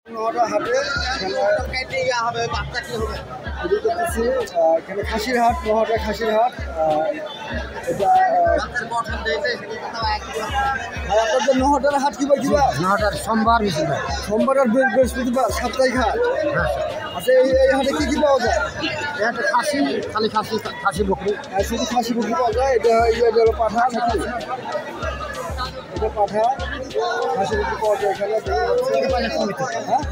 হাটে এখানে খাসির হাট, নোহাটা খাসির হাট। এটা আপনাদের নোহাটার হাট কিবা কিবা নোহাটার সোমবার সোমবার আর বৃহস্পতিবার সাপ্তাহিক হাট। আচ্ছা, এই হাটে কি কি পাওয়া যায়? এটা খাসি, খালি খাসি, খাসি বকরি। শুধু খাসি বকরি পাওয়া যায়। এটা হলো পাঠা নাকি? এটা পাঠা, খাসি বকরি পাওয়া যায় এখানে। হ্যাঁ,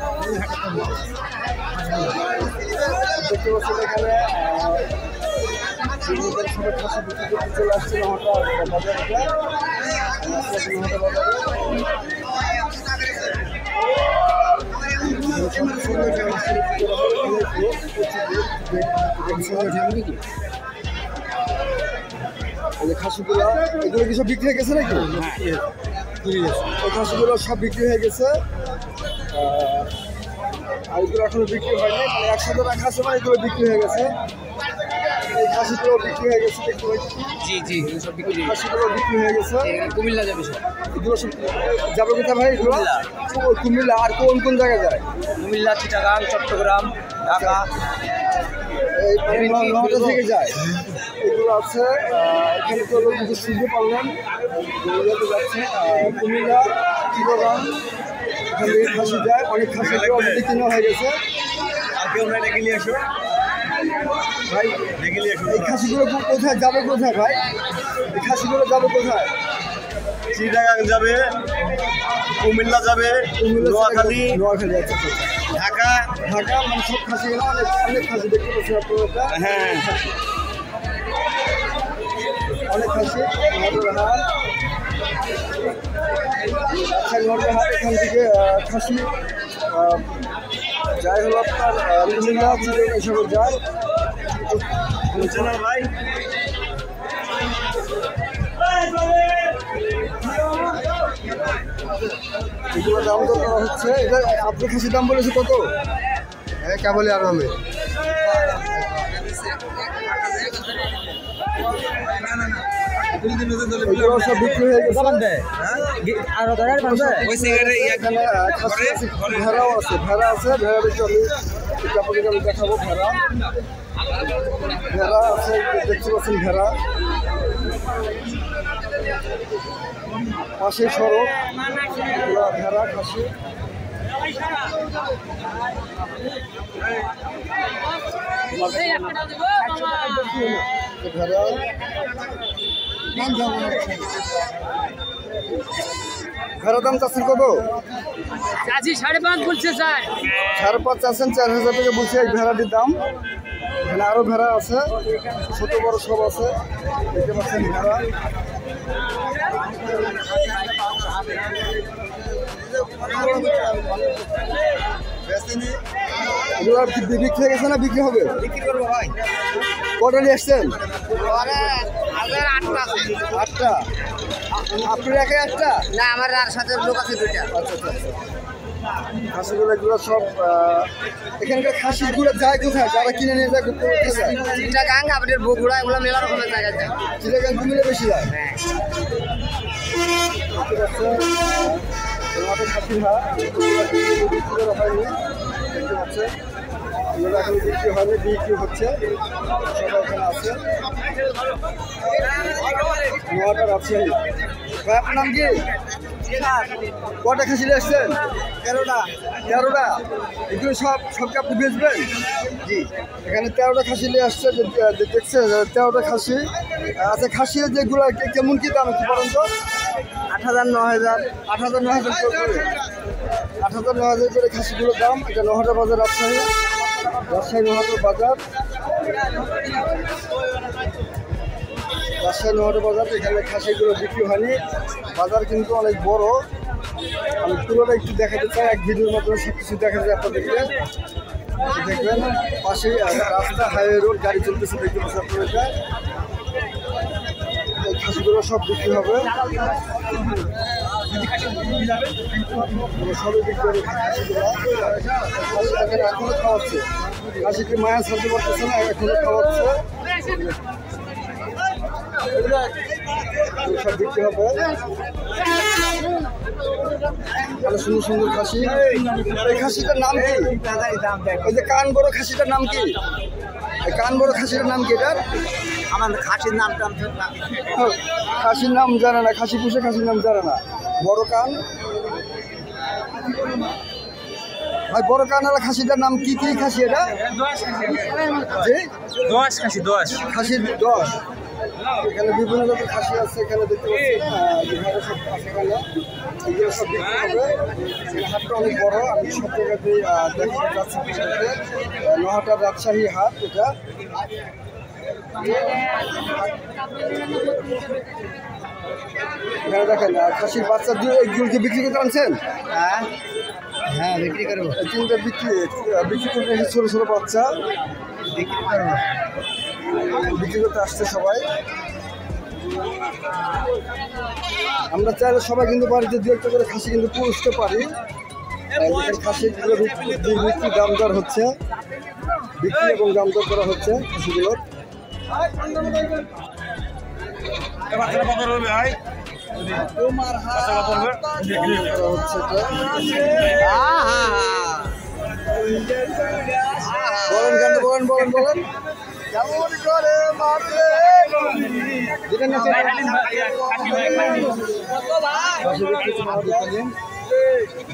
দেখতে পাচ্ছেন এখানে সবাই খাসি বিক্রি করতে চলে আসছে নোহাটা বাজারে। খাসিগুলো এগুলো কি সব বিক্রি হয়ে গেছে নাকি? এই খাসিগুলো সব বিক্রি হয়ে গেছে, আর এগুলো এখনো বিক্রি হয়নি। মানে একসাথে রাখা আছে, মানে এগুলো বিক্রি হয়ে গেছে। এই খাসিগুলো বিক্রি হয়ে গেছে, দেখতে পাচ্ছি। জি সব বিক্রি, খাসিগুলো বিক্রি হয়ে গেছে। কুমিল্লা যাবে সব। এগুলো সব যাবে কোথায় ভাই? এগুলো কুমিল্লা। আর কোন কোন জায়গায় যায়? কুমিল্লা, চিটাগাং, চট্টগ্রাম, ঢাকা, এই নোহাটা থেকে যায়। এগুলো আছে এখানে তো কিছু শুনতে পারলেন, যাচ্ছে কুমিল্লা, চিটাগাং, এখান থেকে খাসি যায়। অনেক খাসি অলরেডি কিনা হয়ে গেছে। ভাই এই খাসিগুলো কোথায় যাবে? কোথায় ভাই এই খাসিগুলো যাবে? কোথায়? চিটাগাং যাবে, কুমিল্লা যাবে, নোয়াখালী, আচ্ছা, ঢাকা। ঢাকা মানে সব খাসিগুলো অনেক অনেক খাসি দেখতে পাচ্ছি আপনারা। হ্যাঁ, অনেক খাসি। হাট এখান থেকে খাসি যাই হলো আপনার কুমিল্লা, চিটাগাং এসব যায়। ভাই এগুলো দাম তো করা হচ্ছে। এটা আপনি খাসির দাম বলেছে কত? হ্যাঁ, কেবলই আর হবে। এগুলো সব বিক্রি হয়ে গেছে। এখানে ভেড়াও আছে, ভেড়া আছে। ভেড়া দেখতে আপনাদেরকে আমি দেখাবো। ভেড়া আছে, দেখতে পাচ্ছেন ভেড়া। পাশে সড়ক, ভেড়া, খাসি। ভেড়া ভেড়া দাম চাচ্ছেন কত? 5.5 বলছে স্যার। 5.5 চাচ্ছেন, 4,000 টাকা বলছে এই ভেড়াটির দাম। এখানে আরো ভেড়া আছে, ছোট বড় সব আছে, দেখতে পাচ্ছেন ভেড়া। এগুলো আর বিক্রি হয়ে গেছে না বিক্রি হবে? বিক্রি করবো ভাই। কটা নিয়ে আসছেন? 8টা। আপনার একাই 8টা? না, আমার আর সাথে লোক আছে 2টা। আচ্ছা। খাসিগুলো এগুলো সব এখানকার খাসিগুলো যায় কোথায়? যারা কিনে নিয়ে যায় চিটাগাং, আপনাদের বগুড়া, এগুলো মেলা রকমের জায়গা যায়। চিটাগাং কুমিল্লা বেশি যায়। হ্যাঁ, খাসির হাট বিক্রি করা হয়নি, দেখতে পাচ্ছেন। এগুলো এখন বিক্রি হয়নি, বিক্রি হচ্ছে। সবাই এখানে আছে। নোয়াটা রাজশাহী। ভাই আপনার নাম কি? কটা খাসি নিয়ে আসছেন? 13টা। এগুলো সবকে আপনি বেচবেন? জি। এখানে 13টা খাসি নিয়ে আসছে, দেখছেন 13টা খাসি। আচ্ছা, খাসি যেগুলো কেমন কি দাম কি বলেন তো? 8,000, 9,000। 8,000, 9,000 করে। 8,000, 9,000 করে খাসিগুলোর দাম। এটা নোহাটা বাজার, রাজশাহী নোহাটা বাজার। রাজশাহী নোহাটা বাজার। এখানে খাসিগুলো বিক্রি হয়নি। বাজার কিন্তু অনেক বড়। আমি পুরোটা একটু দেখাতে চাই, এক ভিডিওর মাধ্যমে সব কিছু দেখা যায় আপনাদেরকে। দেখবেন পাশে রাস্তা, হাইওয়ে রোড, গাড়ি চলতেছে, দেখতে পাচ্ছি আপনাদের। এই খাসিগুলো সব বিক্রি হবে। সবই বিক্রি হবে খাসিগুলো। এখনো খাওয়াচ্ছে। খাসিকে মায়া ছাড়তে পারতেছে না, এখনো খাওয়াচ্ছে। সব বিক্রি হবে। ভালো সুন্দর সুন্দর খাসি। এই খাসিটার নাম কি? ওই যে কান বড় খাসিটার নাম কি? এই কান বড় খাসিটার নাম কি? এটার আমার খাসির নামটা খাসির নাম জানে না, খাসি পুষে খাসির নাম জানে না। বড় কান ভাই, বড় কান আর খাসিটার নাম কি? কি খাসি এটা? জি, খাসির 10। এখানে বিভিন্ন জাতের খাসি আছে, এখানে দেখতে পাচ্ছি সব আছে এখানে। এগুলো সব বিক্রি হবে। এই হাটটা অনেক বড়, আমি সব জায়গাতেই দেখতে যাচ্ছি। নোহাটার রাজশাহী হাট এটা। এখানে দেখেন খাসির বাচ্চা এগুলোকে বিক্রি করতে আনছেন? হ্যাঁ বিক্রি করবো। এই তিনটা বিক্রি করতে রেখে ছোটো ছোটো বাচ্চা বিক্রি করতে আসছে সবাই। আমরা চাইলে সবাই কিন্তু বাড়িতে দু একটা করে খাসি কিন্তু পুষতে পারি। খাসিগুলো বিক্রি দাম দর হচ্ছে, বিক্রি এবং দাম দর করা হচ্ছে খাসিগুলোর। বলেন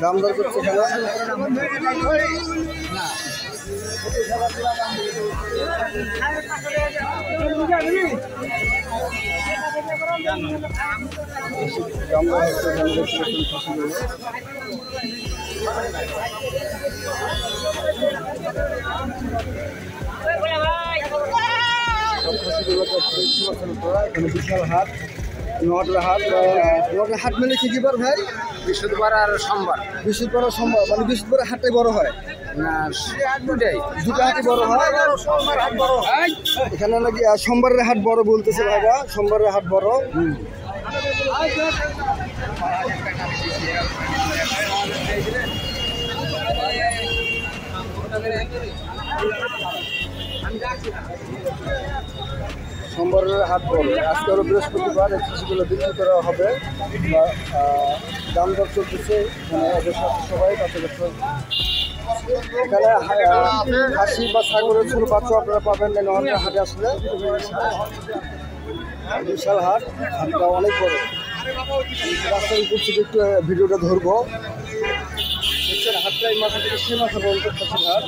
দাম দর করছে খেলা। বিশাল হাট, নোয়াটার হাট। নোয়াটার হাট মেলে কি বার ভাই? বৃহস্পতিবার আর সোমবার। বৃহস্পতিবার আর সোমবার, মানে বৃহস্পতিবার হাটটাই বড় হয় না দুটাই দুটো হাটই বড় হয়। এখানে নাকি সোমবারের হাট বড় বলতেছে ভাইরা, সোমবারের হাট বড়। সোমবারের হাট বড়। আজকে হলো বৃহস্পতিবার, এই খাসিগুলো বিক্রি করা হবে। দাম দর চলতেছে সবাই। এখানে খাসি বা ছাগলের ছোট বাচ্চা আপনারা পাবেন নোয়াখালী হাটে আসলে। বিশাল হাট, হাটটা অনেক বড়। রাস্তায় করছি একটু ভিডিওটা ধরবো। দেখছেন হাটটা এই মাথা থেকে সে মাথা পর্যন্ত খাসির হাট।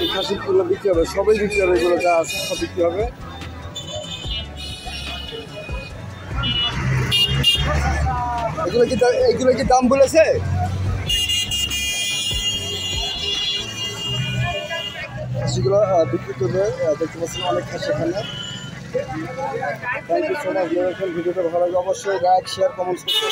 এই খাসিগুলো বিক্রি হবে, সবাই বিক্রি হবে, এগুলো যা আছে সব বিক্রি হবে। এগুলো কি দাম বলেছে? খাসিগুলো বিক্রি করবে, দেখতে পাচ্ছেন অনেক খাসি এখানে। Thank you so much. ভিডিওটা ভালো লাগে অবশ্যই লাইক, শেয়ার, কমেন্টস করতে।